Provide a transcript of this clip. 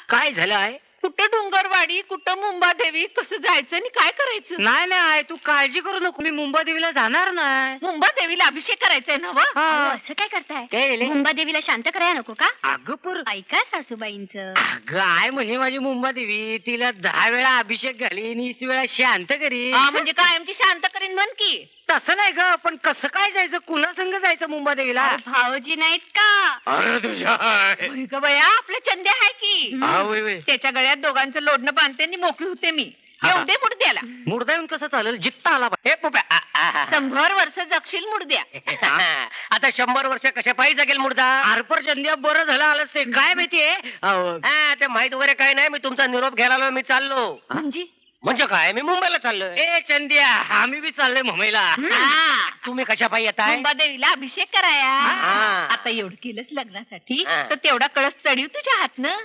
काय झालं आहे? कुठं डोंगरवाडी, कुठं मुंबादेवी, कसं जायचं आणि काय करायचं? नाही नाही तू काळजी करू नको, मी मुंबादेवीला जाणार नाही. मुंबादेवीला अभिषेक करायचाय ना व? हा. असं काय करताय? काय झाले? मुंबादेवीला शांत करायला नको का? अगं पर ऐका सासूबाईंचं. अगं आहे म्हणे माझी मुंबादेवी, तिला 10 वेळा अभिषेक घालीन, 20 वेळा शांत करीन. म्हणजे कायमची शांत करीन म्हण की. तसं नाही ग, पण कसं काय जायचं, कुणा संग जायचं मुंबादेवीला? अहो, भाऊजी नाहीत का? अरे तुझ्या होय ग बया, आपले चंदे आहे की. त्याच्या गळ्यात दोघांचं लोडणं बांधते आणि मोकळी होते मी. येऊ दे मुडद्याला. मुर्दा येऊन कसं चालेल, जित्ता आला हे पोप्या. 100 वर्ष जगशील मुडद्या. आता 100 वर्ष कशा पायी जगेल मुर्दा? आरपर चंद्या बरं झालं आलंच ते, काय माहितीये ते माहित वगैरे काय नाही, मी तुमचा निरोप घ्यायला आलो, मी चाललो. म्हणजे काय, मी मुंबईला चाललोय. ए चंद्या, आम्ही बी चाललोय मुंबईला. तुम्ही कशा पायी येताय? मुंबादेवीला अभिषेक कराया. आता एवढं केलंच लग्नासाठी, तर तेवढा कळस चढीव तुझ्या हातनं.